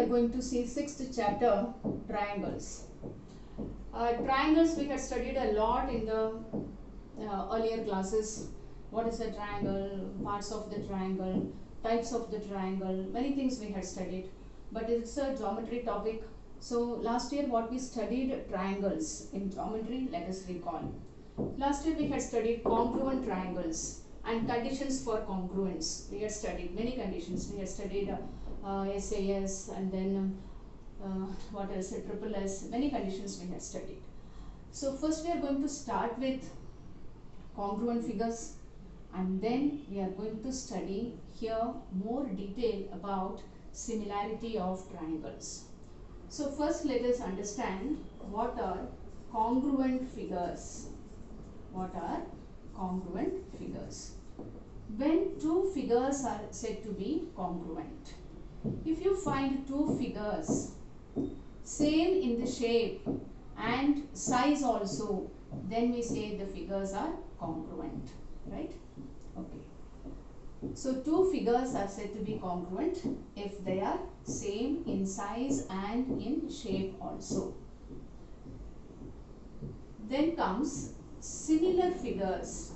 are going to see sixth chapter, triangles. Triangles we had studied a lot in the earlier classes. What is a triangle, parts of the triangle, types of the triangle, many things we had studied. But it's a geometry topic. So last year what we studied triangles in geometry, let us recall. Last year we had studied congruent triangles and conditions for congruence. We had studied many conditions. We had studied SAS and then what else, triple S, many conditions we had studied. So first we are going to start with congruent figures, and then we are going to study here more detail about similarity of triangles. So first let us understand what are congruent figures. What are congruent figures? When two figures are said to be congruent. If you find two figures same in the shape and size also, then we say the figures are congruent, right? Okay. So two figures are said to be congruent if they are same in size and in shape also. Then comes similar figures.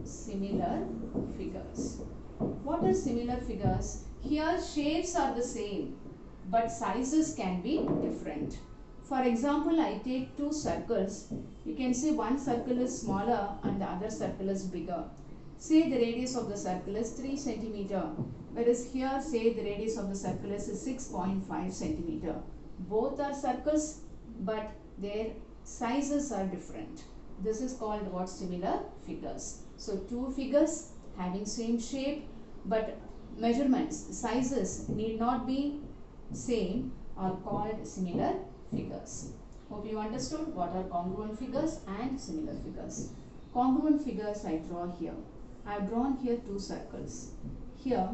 Similar figures. What are similar figures? Here shapes are the same, but sizes can be different. For example, I take two circles. You can see one circle is smaller and the other circle is bigger. Say the radius of the circle is 3 centimeter, whereas here say the radius of the circle is 6.5 centimeter. Both are circles, but their sizes are different. This is called what? Similar figures. So two figures having same shape, but measurements, sizes need not be same, are called similar figures. Hope you understood what are congruent figures and similar figures. Congruent figures I draw here. I have drawn here two circles. Here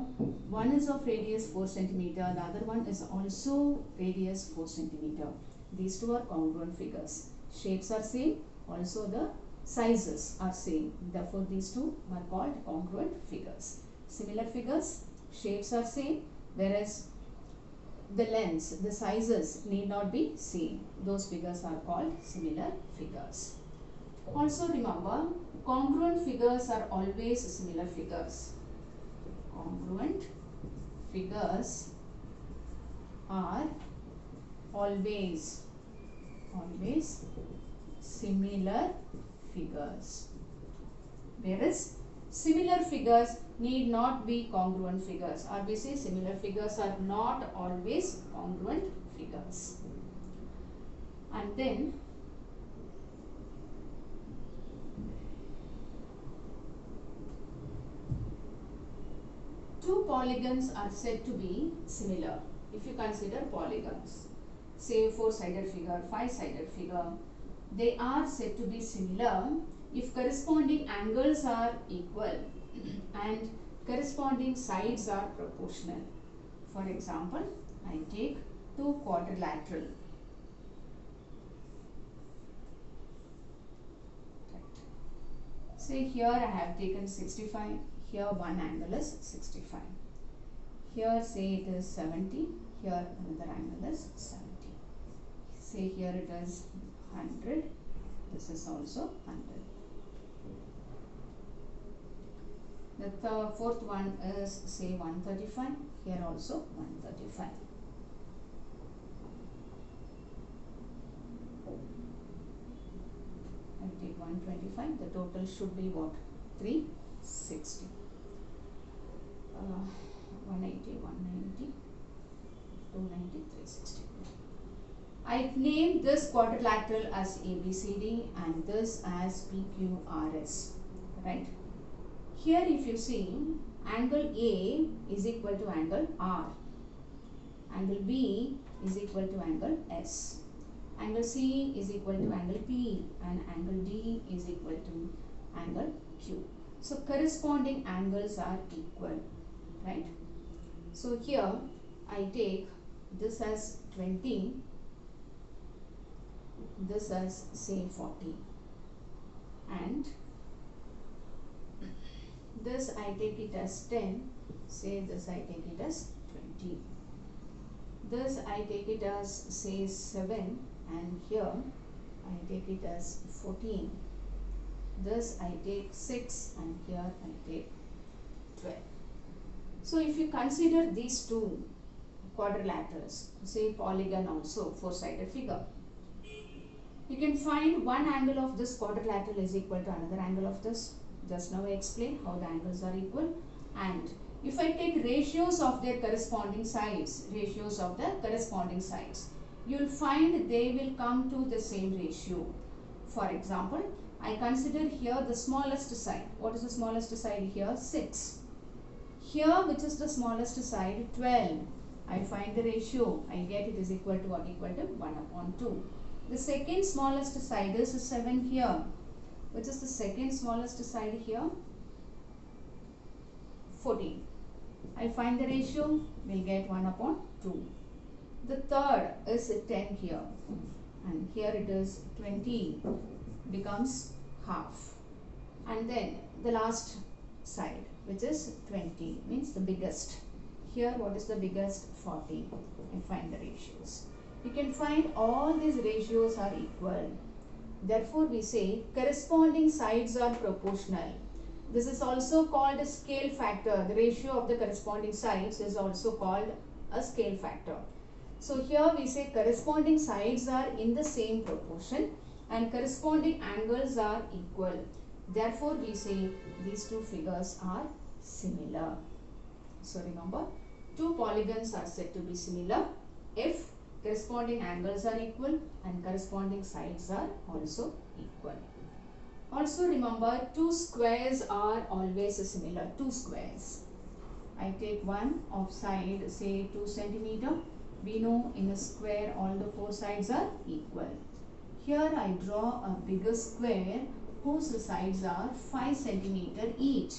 one is of radius 4 centimeter, the other one is also radius 4 centimeter. These two are congruent figures. Shapes are same, also the sizes are same. Therefore these two are called congruent figures. Similar figures, shapes are same, whereas the lengths, the sizes need not be same. Those figures are called similar figures. Also remember, congruent figures are always similar figures. Congruent figures are always similar figures, whereas similar figures need not be congruent figures, or we say similar figures are not always congruent figures. And then two polygons are said to be similar. If you consider polygons, say 4-sided figure, 5-sided figure, they are said to be similar if corresponding angles are equal and corresponding sides are proportional. For example, I take two quadrilateral. Say here I have taken 65, here one angle is 65. Here say it is 70, here another angle is 70. Say here it is 100, this is also 100. The fourth one is say 135, here also 135. I take 125, the total should be what? 360. 180, 190, 290, 360. I named this quadrilateral as ABCD and this as PQRS, right? Here if you see, angle A is equal to angle R, angle B is equal to angle S, angle C is equal to angle P, and angle D is equal to angle Q. So corresponding angles are equal, right? So here I take this as 20, this as say 40, and this I take it as 10, say this I take it as 20. This I take it as say 7, and here I take it as 14. This I take 6, and here I take 12. So if you consider these two quadrilaterals, say polygon also, four-sided figure, you can find one angle of this quadrilateral is equal to another angle of this. Just now I explained how the angles are equal. And if I take ratios of their corresponding sides, you will find they will come to the same ratio. For example, I consider here the smallest side. What is the smallest side here? 6. Here, which is the smallest side? 12. I find the ratio. I get it is equal to what? Equal to 1/2. The second smallest side is 7 here. Which is the second smallest side here? 14. I find the ratio. We'll get 1/2. The third is 10 here. And here it is 20. Becomes half. And then the last side, which is 20, means the biggest. Here what is the biggest? 40. And find the ratios. You can find all these ratios are equal. Therefore we say corresponding sides are proportional. This is also called a scale factor. The ratio of the corresponding sides is also called a scale factor. So here we say corresponding sides are in the same proportion and corresponding angles are equal. Therefore we say these two figures are similar. So remember, two polygons are said to be similar if corresponding angles are equal and corresponding sides are also equal. Also remember, two squares are always similar. Two squares. I take one of side, say 2 cm. We know in a square all the four sides are equal. Here I draw a bigger square whose sides are 5 cm each.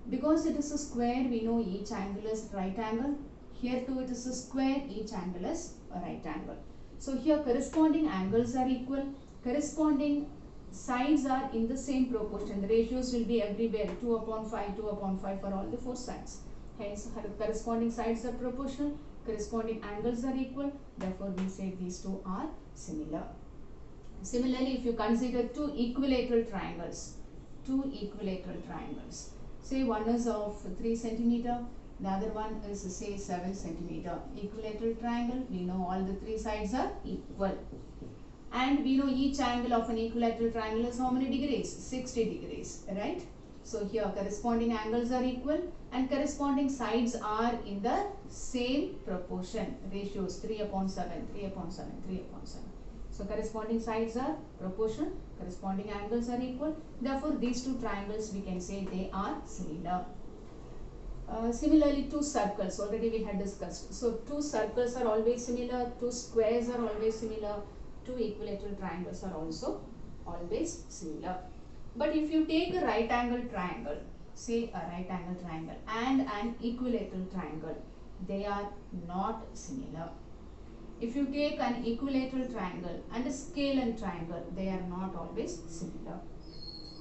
Because it is a square, we know each angle is right angle. Here too it is a square, each angle is a right angle. So here corresponding angles are equal, corresponding sides are in the same proportion. The ratios will be everywhere 2/5, 2/5 for all the four sides. Hence corresponding sides are proportional, corresponding angles are equal. Therefore we say these two are similar. Similarly, if you consider two equilateral triangles, say one is of 3 cm, the other one is say 7 cm. Equilateral triangle, we know all the three sides are equal. And we know each angle of an equilateral triangle is how many degrees? 60 degrees, right? So here corresponding angles are equal and corresponding sides are in the same proportion. Ratios 3/7, 3/7, 3/7. So corresponding sides are proportional, corresponding angles are equal. Therefore these two triangles we can say they are similar. Similarly, two circles already we had discussed. So two circles are always similar, two squares are always similar, two equilateral triangles are also always similar. But if you take a right angle triangle, say a right angle triangle and an equilateral triangle, they are not similar. If you take an equilateral triangle and a scalene triangle, they are not always similar.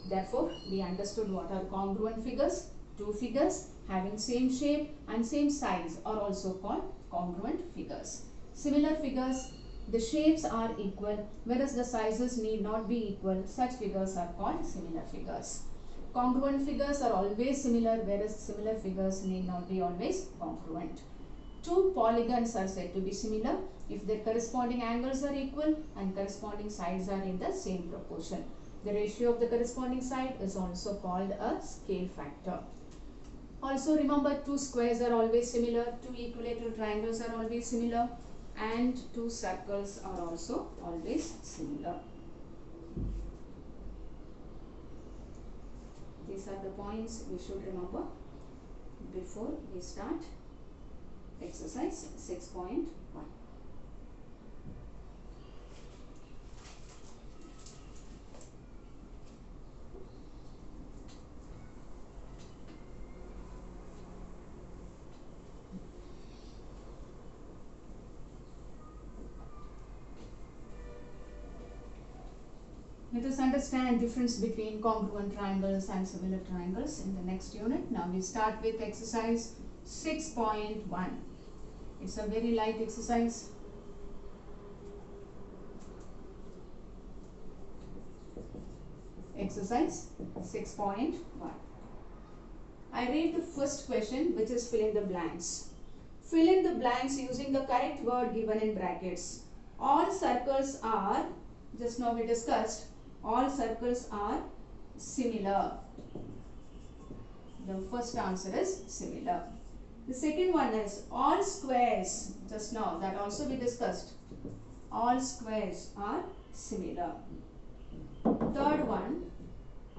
Therefore, we understood what are congruent figures. Two figures having same shape and same size are also called congruent figures. Similar figures, the shapes are equal, whereas the sizes need not be equal. Such figures are called similar figures. Congruent figures are always similar, whereas similar figures need not be always congruent. Two polygons are said to be similar if their corresponding angles are equal and corresponding sides are in the same proportion. The ratio of the corresponding side is also called a scale factor. Also remember, two squares are always similar, two equilateral triangles are always similar, and two circles are also always similar. These are the points we should remember before we start exercise 6.1. Let us understand difference between congruent triangles and similar triangles in the next unit. Now we start with exercise 6.1. It's a very light exercise. Exercise 6.1. I read the first question, which is fill in the blanks. Fill in the blanks using the correct word given in brackets. All circles are, just now we discussed, all circles are similar. The first answer is similar. The second one is all squares, just now that also we discussed. All squares are similar. Third one,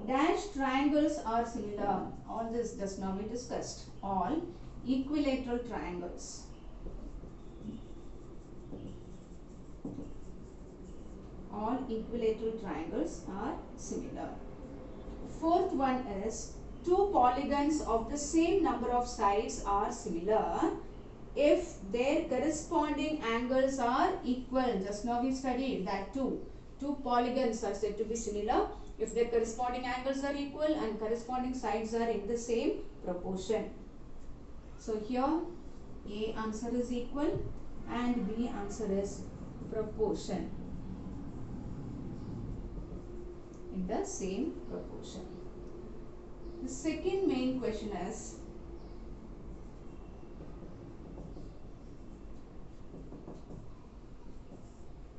dash triangles are similar. All this just now we discussed. All equilateral triangles. All equilateral triangles are similar. Fourth one is two polygons of the same number of sides are similar if their corresponding angles are equal. Just now we studied that too. Two polygons are said to be similar if their corresponding angles are equal and corresponding sides are in the same proportion. So here A answer is equal and B answer is proportion. In the same proportion. The second main question is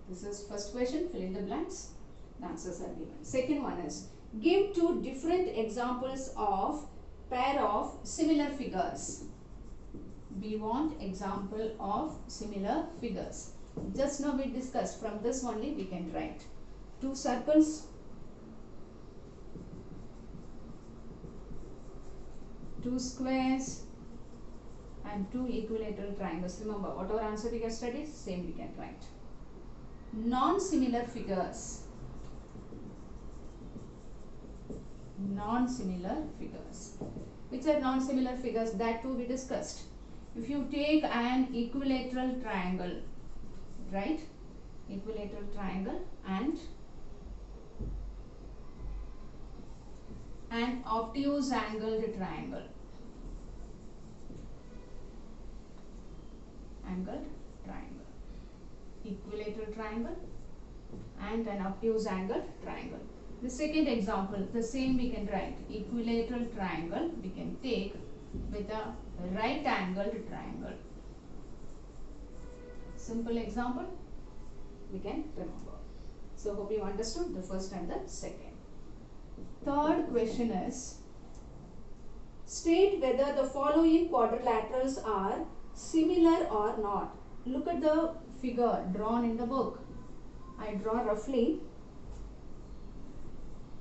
this is first question, fill in the blanks. The answers are given. Second one is give two different examples of pair of similar figures. We want example of similar figures. Just now we discussed, from this only we can write two circles, two squares and two equilateral triangles. Remember, whatever answer we have studied, same we can write. Non-similar figures. Non-similar figures. Which are non-similar figures? That too we discussed. If you take an equilateral triangle, right? Equilateral triangle and an obtuse angled triangle. Angled triangle. Equilateral triangle and an obtuse angled triangle. The second example, the same we can write. Equilateral triangle we can take with a right angled triangle. Simple example we can remember. So hope you understood the first and the second. Third question is state whether the following quadrilaterals are similar or not. Look at the figure drawn in the book. I draw roughly.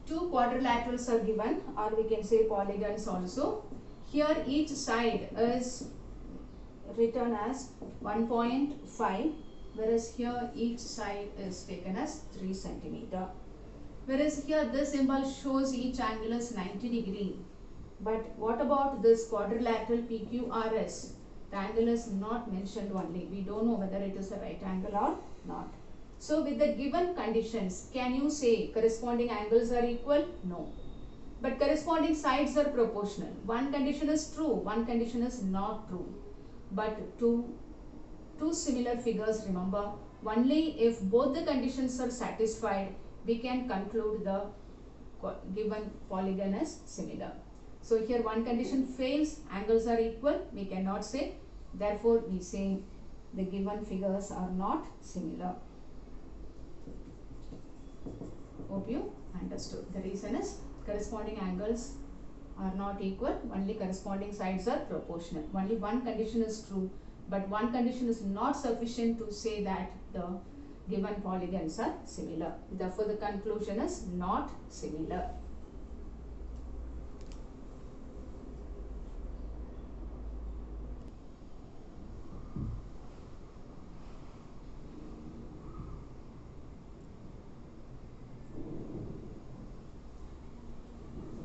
Two quadrilaterals are given, or we can say polygons also. Here each side is written as 1.5, whereas here each side is taken as 3 centimeter. Whereas here this symbol shows each angle is 90 degree. But what about this quadrilateral PQRS? The angle is not mentioned only. We don't know whether it is a right angle or not. So with the given conditions, can you say corresponding angles are equal? No. But corresponding sides are proportional. One condition is true, one condition is not true. But two similar figures, remember, only if both the conditions are satisfied, we can conclude the given polygon is similar. So here one condition fails, angles are equal, we cannot say. Therefore, we say the given figures are not similar. Hope you understood. The reason is corresponding angles are not equal, only corresponding sides are proportional. Only one condition is true, but one condition is not sufficient to say that the given polygons are similar. Therefore, the conclusion is not similar.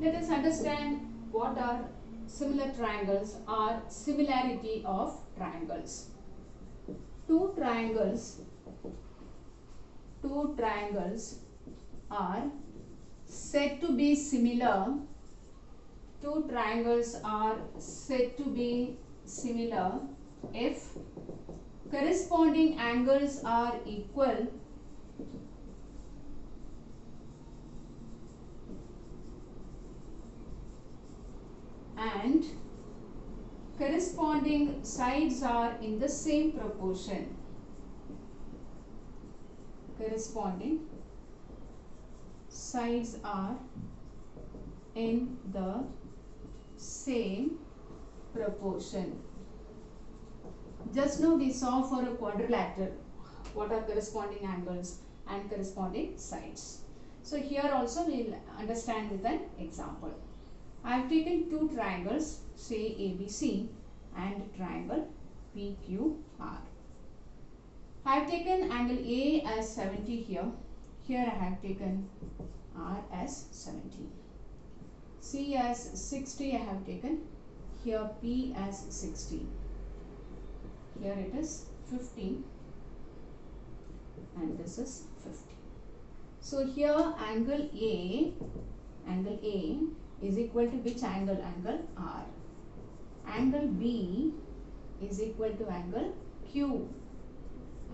Let us understand what are similar triangles or similarity of triangles. Two triangles are said to be similar. Two triangles are said to be similar if corresponding angles are equal and corresponding sides are in the same proportion. Corresponding sides are in the same proportion. Just now we saw for a quadrilateral what are corresponding angles and corresponding sides. So here also we will understand with an example. I have taken two triangles, say ABC and triangle PQR. I have taken angle A as 70 here. Here I have taken R as 70. C as 60 I have taken. Here P as 60. Here it is 50 and this is 50. So here angle A is equal to which angle? Angle R. Angle B is equal to angle Q.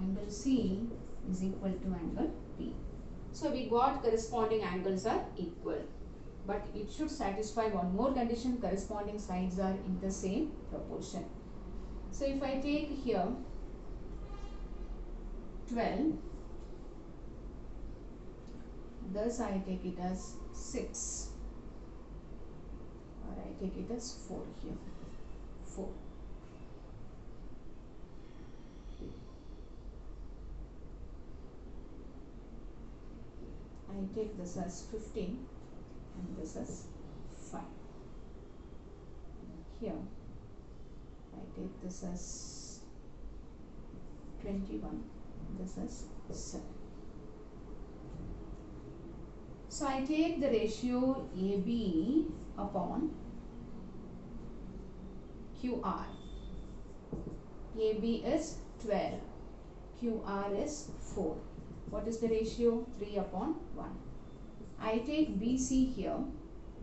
Angle C is equal to angle P. So we got corresponding angles are equal. But it should satisfy one more condition, corresponding sides are in the same proportion. So if I take here 12, thus I take it as 6 or I take it as 4 here, 4. I take this as 15 and this is 5. And here I take this as 21, this is 7. So I take the ratio AB upon QR. AB is 12, QR is 4. What is the ratio? 3 upon 1. I take BC here.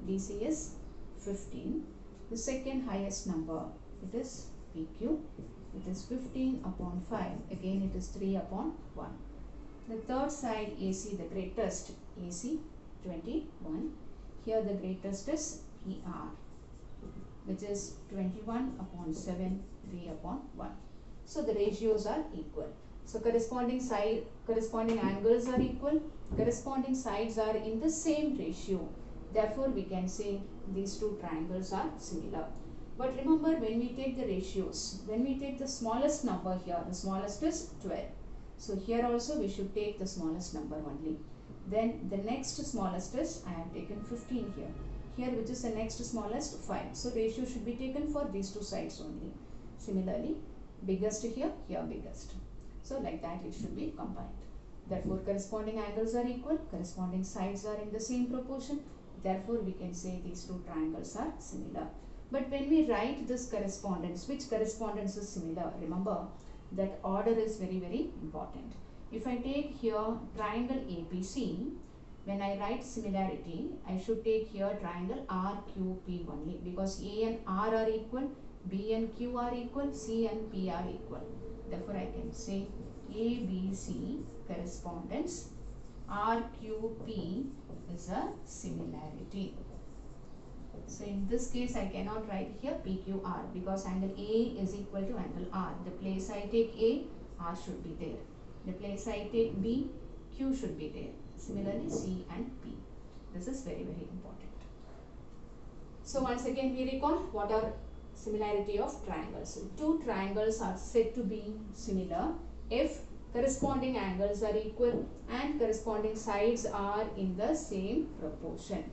BC is 15. The second highest number, it is PQ. It is 15 upon 5. Again it is 3 upon 1. The third side AC, the greatest, AC 21. Here the greatest is PR, which is 21 upon 7, 3 upon 1. So the ratios are equal. So corresponding angles are equal, corresponding sides are in the same ratio. Therefore, we can say these two triangles are similar. But remember, when we take the ratios, when we take the smallest number here, the smallest is 12. So here also we should take the smallest number only. Then the next smallest is, I have taken 15 here. Here which is the next smallest, 5. So ratio should be taken for these two sides only. Similarly, biggest here, here biggest. So like that it should be combined. Therefore corresponding angles are equal, corresponding sides are in the same proportion. Therefore we can say these two triangles are similar. But when we write this correspondence, which correspondence is similar? Remember that order is very, very important. If I take here triangle ABC, when I write similarity, I should take here triangle RQP only, because A and R are equal, B and Q are equal, C and P are equal. Therefore, I can say ABC correspondence, RQP is a similarity. So in this case, I cannot write here PQR because angle A is equal to angle R. The place I take A, R should be there. The place I take B, Q should be there. Similarly, C and P. This is very, very important. So once again, we recall what are similarity of triangles. Two triangles are said to be similar if corresponding angles are equal and corresponding sides are in the same proportion.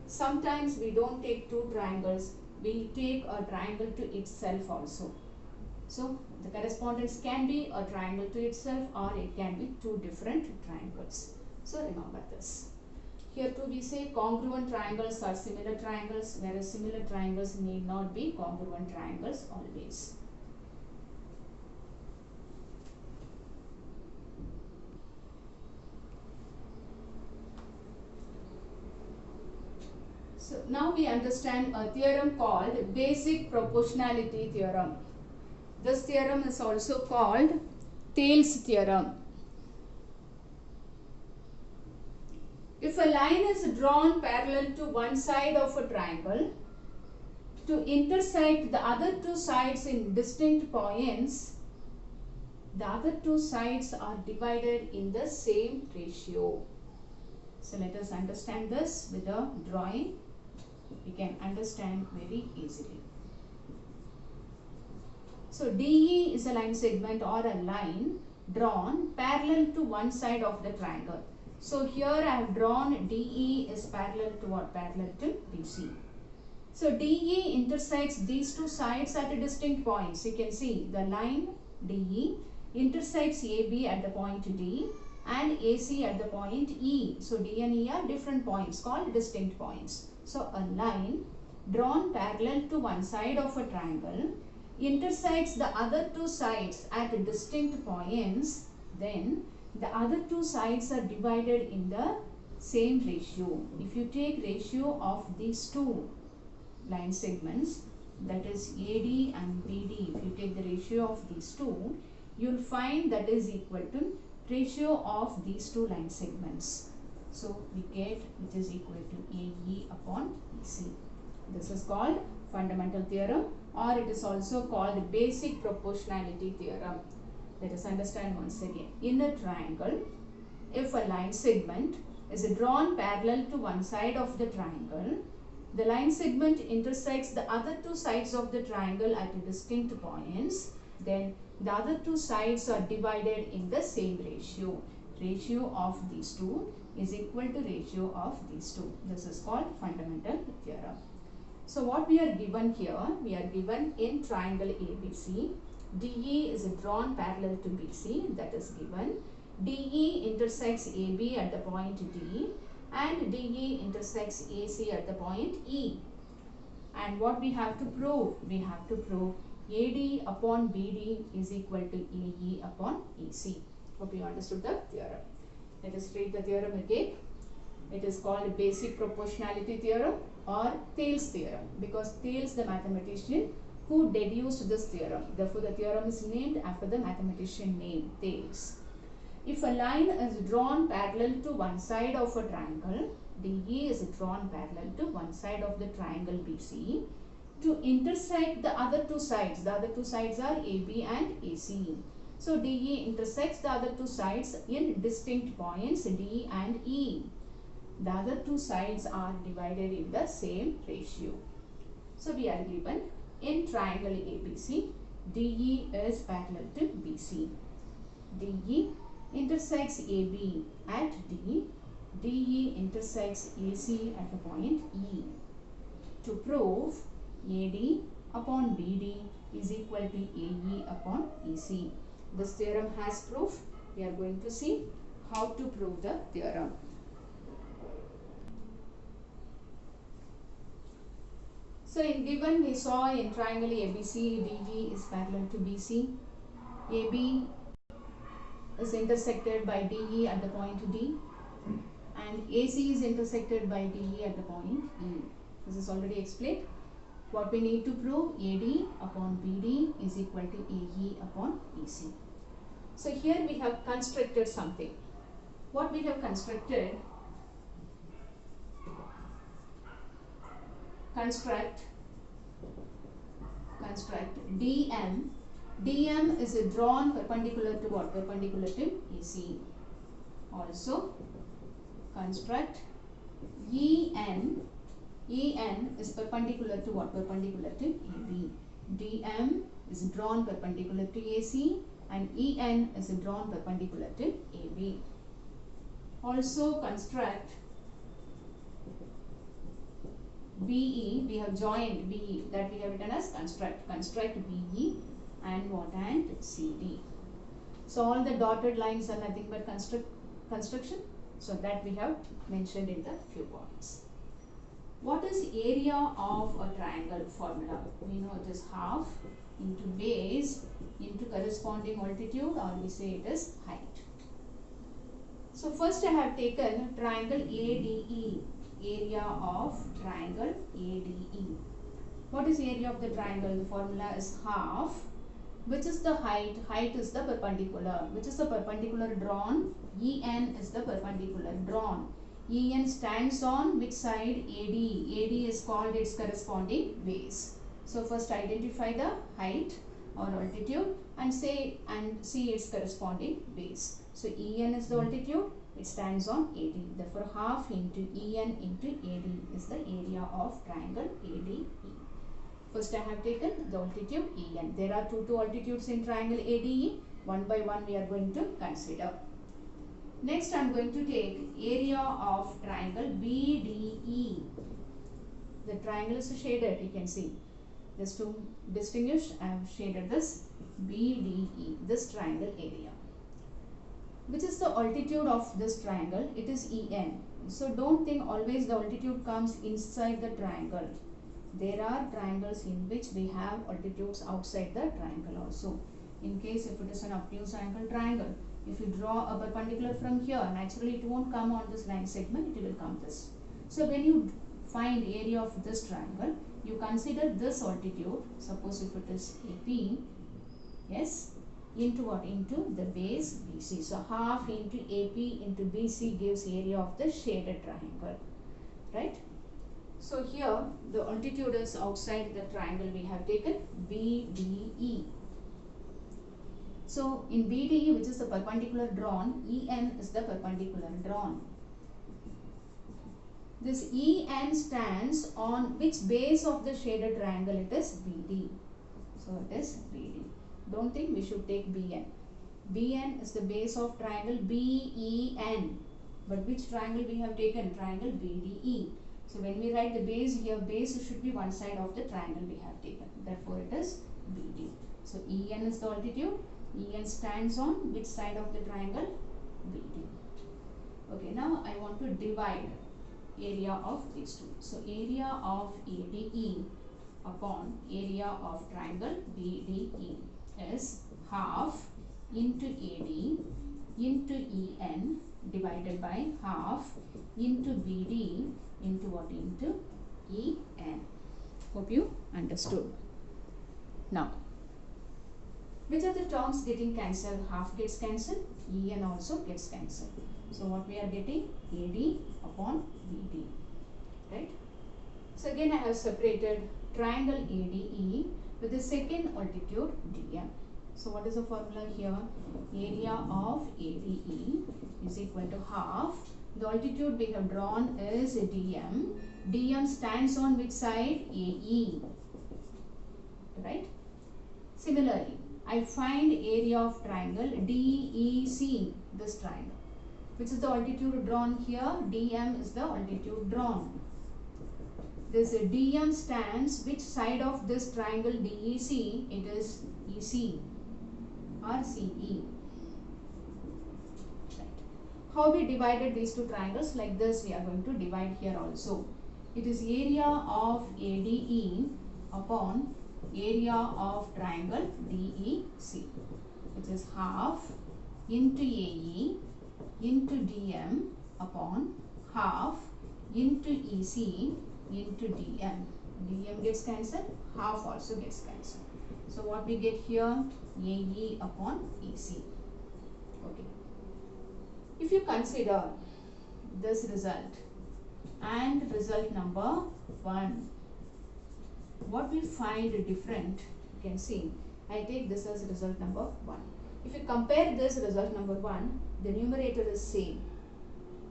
Sometimes we don't take two triangles, we take a triangle to itself also. So the correspondence can be a triangle to itself or it can be two different triangles. So remember this. Here too we say congruent triangles are similar triangles, whereas similar triangles need not be congruent triangles always. So now we understand a theorem called basic proportionality theorem. This theorem is also called Thales theorem. If a line is drawn parallel to one side of a triangle to intersect the other two sides in distinct points, the other two sides are divided in the same ratio. So let us understand this with a drawing. We can understand very easily. So DE is a line segment or a line drawn parallel to one side of the triangle. So here I have drawn DE is parallel to what? Parallel to BC. So DE intersects these two sides at a distinct points. You can see the line DE intersects AB at the point D and AC at the point E. So D and E are different points called distinct points. So a line drawn parallel to one side of a triangle intersects the other two sides at distinct points, then the other two sides are divided in the same ratio. If you take ratio of these two line segments, that is AD and BD, if you take the ratio of these two, you will find that is equal to ratio of these two line segments. So we get which is equal to AE upon EC. This is called fundamental theorem, or it is also called basic proportionality theorem. Let us understand once again. In a triangle, if a line segment is drawn parallel to one side of the triangle, the line segment intersects the other two sides of the triangle at distinct points, then the other two sides are divided in the same ratio. Ratio of these two is equal to ratio of these two. This is called fundamental theorem. So what we are given here, we are given in triangle ABC, DE is drawn parallel to BC, that is given. DE intersects AB at the point D and DE intersects AC at the point E. And what we have to prove? We have to prove AD upon BD is equal to AE upon EC. Hope you understood the theorem. Let us read the theorem again. It is called basic proportionality theorem or Thales theorem, because Thales the mathematician who deduced this theorem. Therefore the theorem is named after the mathematician name Thales. If a line is drawn parallel to one side of a triangle, DE is drawn parallel to one side of the triangle BC to intersect the other two sides. The other two sides are AB and AC. So DE intersects the other two sides in distinct points D and E. The other two sides are divided in the same ratio. So we are given in triangle ABC, DE is parallel to BC. DE intersects AB at D. DE intersects AC at the point E. To prove AD upon BD is equal to AE upon EC. This theorem has proof. We are going to see how to prove the theorem. So in given we saw in triangle ABC, DE is parallel to BC. AB is intersected by DE at the point D and AC is intersected by DE at the point E. This is already explained. What we need to prove, AD upon BD is equal to AE upon EC. So here we have constructed something. What we have constructed, construct DM. DM is drawn perpendicular to what? Perpendicular to AC. Also construct EN. EN is perpendicular to what? Perpendicular to AB. DM is drawn perpendicular to AC and EN is drawn perpendicular to AB. Also construct BE, we have joined BE, that we have written as construct BE and what? And CD. So all the dotted lines are nothing but construction. So that we have mentioned in the few points. What is area of a triangle formula? We know it is half into base into corresponding altitude, or we say it is height. So first I have taken triangle ADE, area of triangle ADE. What is area of the triangle? The formula is half Which is the height? Height is the perpendicular. Which is the perpendicular drawn? EN is the perpendicular drawn. EN stands on which side? AD. AD is called its corresponding base. So first identify the height or altitude and see its corresponding base. So EN is the altitude. It stands on AD. Therefore half into EN into AD is the area of triangle ADE. First I have taken the altitude EN. There are two altitudes in triangle ADE. One by one we are going to consider. Next I am going to take area of triangle BDE. The triangle is shaded, you can see. Just to distinguish, I have shaded this BDE, this triangle area. Which is the altitude of this triangle? It is EN. So don't think always the altitude comes inside the triangle. There are triangles in which we have altitudes outside the triangle also. In case if it is an obtuse angle triangle, if you draw a perpendicular from here, naturally it won't come on this line segment, it will come this. So when you find area of this triangle, you consider this altitude, suppose if it is AP, yes, into what? Into the base BC. So half into AP into BC gives area of the shaded triangle, right? So here the altitude is outside the triangle we have taken BDE. So in BDE, which is the perpendicular drawn, EN is the perpendicular drawn. This EN stands on which base of the shaded triangle? It is BD. So it is BD. Don't think we should take BN. BN is the base of triangle BEN. But which triangle we have taken? Triangle BDE. So when we write the base here, base should be one side of the triangle we have taken. Therefore it is BD. So EN is the altitude. EN stands on which side of the triangle? BD. Okay, now I want to divide area of these two. So area of ADE upon area of triangle BDE is half into AD into EN divided by half into BD into what? Into EN. Hope you understood. Now, which are the terms getting cancelled? Half gets cancelled, EN also gets cancelled. So what we are getting? AD upon BD, right? So again I have separated triangle ADE with the second altitude DM. So what is the formula here? Area of ADE is equal to half. The altitude we have drawn is DM. DM stands on which side? AE, right? Similarly, I find area of triangle DEC, this triangle. Which is the altitude drawn here? DM is the altitude drawn. This DM stands which side of this triangle DEC? It is EC or CE. Right. How we divided these two triangles? Like this we are going to divide here also. It is area of ADE upon area of triangle DEC, which is half into AE into DM upon half into EC into DM. DM gets cancelled, half also gets cancelled. So what we get here? AE upon EC. Okay. If you consider this result and result number 1, what we find different, you can see, I take this as result number 1. If you compare this result number 1, the numerator is same,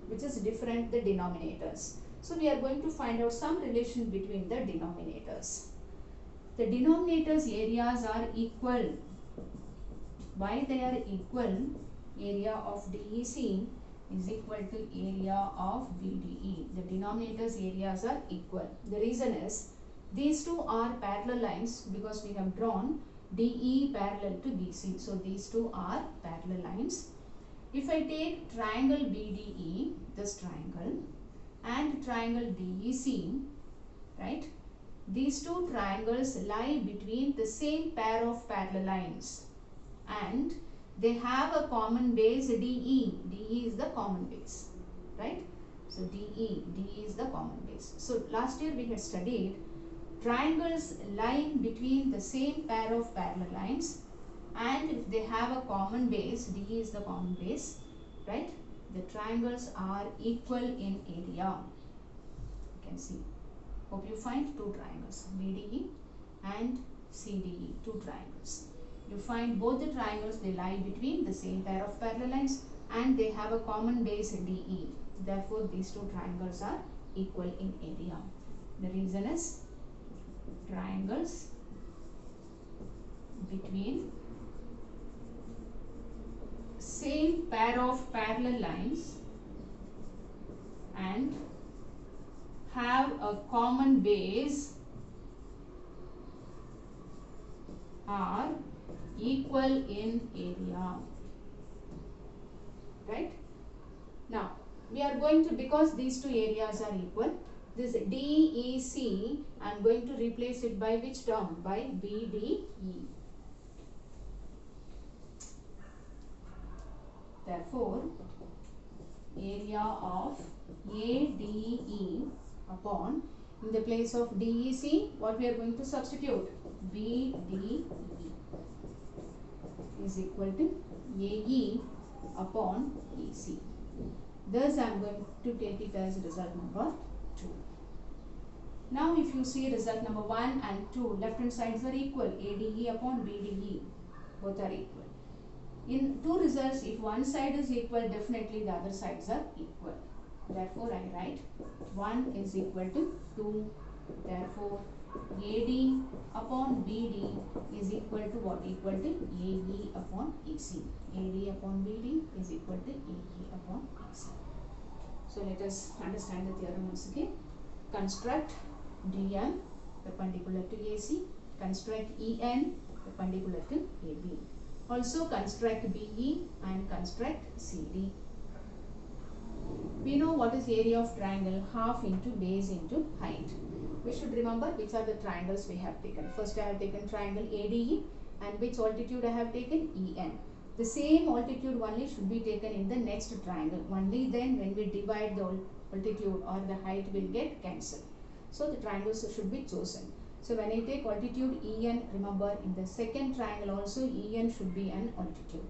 which is different the denominators. So we are going to find out some relation between the denominators. The denominators areas are equal. Why they are equal? Area of DEC is equal to area of BDE. The denominators areas are equal. The reason is these two are parallel lines because we have drawn DE parallel to BC. So these two are parallel lines. If I take triangle BDE, this triangle, and triangle DEC, right? These two triangles lie between the same pair of parallel lines and they have a common base DE. DE is the common base, right? So DE is the common base. So last year we had studied triangles lying between the same pair of parallel lines and if they have a common base, D is the common base, right? The triangles are equal in area. You can see. Hope you find two triangles, BDE and CDE, two triangles. You find both the triangles, they lie between the same pair of parallel lines and they have a common base DE. Therefore, these two triangles are equal in area. The reason is triangles between same pair of parallel lines and have a common base are equal in area. Right? Now, we are going to, because these two areas are equal, this DEC, I am going to replace it by which term? By BDE. Therefore, area of ADE upon, in the place of DEC, what we are going to substitute? BDE is equal to AE upon EC. Thus, I am going to take it as result number 2. Now, if you see result number 1 and 2, left hand sides are equal. ADE upon BDE, both are equal. In two results, if one side is equal, definitely the other sides are equal. Therefore, I write 1 is equal to 2. Therefore, AD upon BD is equal to what? Equal to AE upon EC. AD upon BD is equal to AE upon EC. So, let us understand the theorem once again. Construct DM perpendicular to AC. Construct EN perpendicular to AB. Also construct BE and construct CD. We know what is area of triangle, half into base into height. We should remember which are the triangles we have taken. First I have taken triangle ADE and which altitude I have taken? EN. The same altitude only should be taken in the next triangle. Only then when we divide the altitude or the height will get cancelled. So the triangles should be chosen. So when I take altitude EN, remember in the second triangle also EN should be an altitude.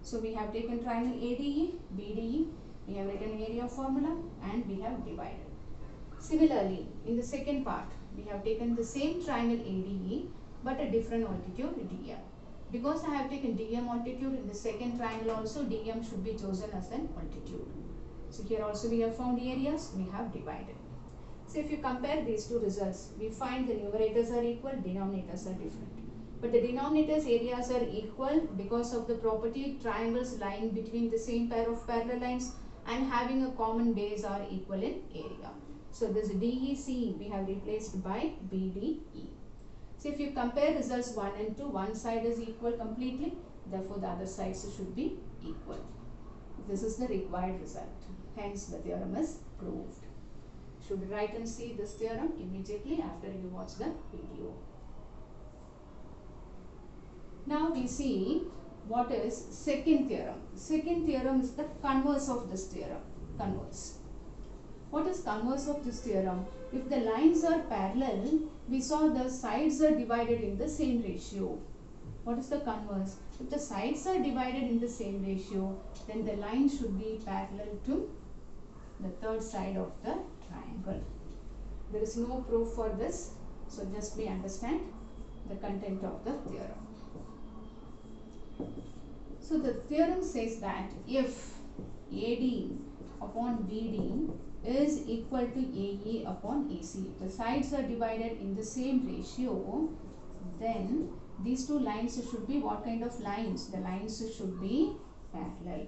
So we have taken triangle ADE, BDE, we have written area formula and we have divided. Similarly, in the second part, we have taken the same triangle ADE but a different altitude DM. Because I have taken DM altitude, in the second triangle also DM should be chosen as an altitude. So here also we have found areas, we have divided. So if you compare these two results, we find the numerators are equal, denominators are different. But the denominators areas are equal because of the property triangles lying between the same pair of parallel lines and having a common base are equal in area. So this DEC we have replaced by BDE. So if you compare results 1 and 2, one side is equal completely, therefore the other sides should be equal. This is the required result. Hence the theorem is proved. Should write and see this theorem immediately after you watch the video. Now we see what is second theorem. Second theorem is the converse of this theorem. Converse. What is converse of this theorem? If the lines are parallel, we saw the sides are divided in the same ratio. What is the converse? If the sides are divided in the same ratio, then the line should be parallel to the third side of the triangle. There is no proof for this, so just we understand the content of the theorem. So the theorem says that if AD upon BD is equal to AE upon AC, if the sides are divided in the same ratio, then these two lines should be what kind of lines? The lines should be parallel.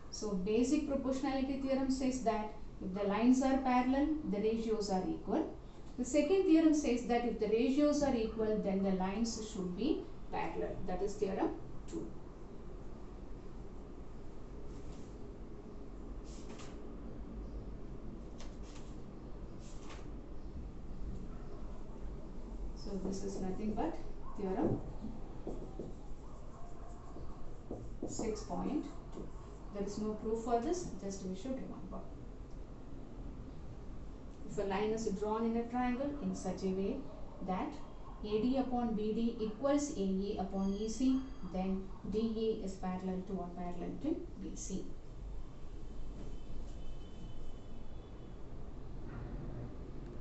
So basic proportionality theorem says that if the lines are parallel, the ratios are equal. The second theorem says that if the ratios are equal, then the lines should be parallel. That is theorem 2. So this is nothing but theorem 6.2. There is no proof for this, just we should remember. If a line is drawn in a triangle in such a way that AD upon BD equals AE upon EC, then DE is parallel to or parallel to BC.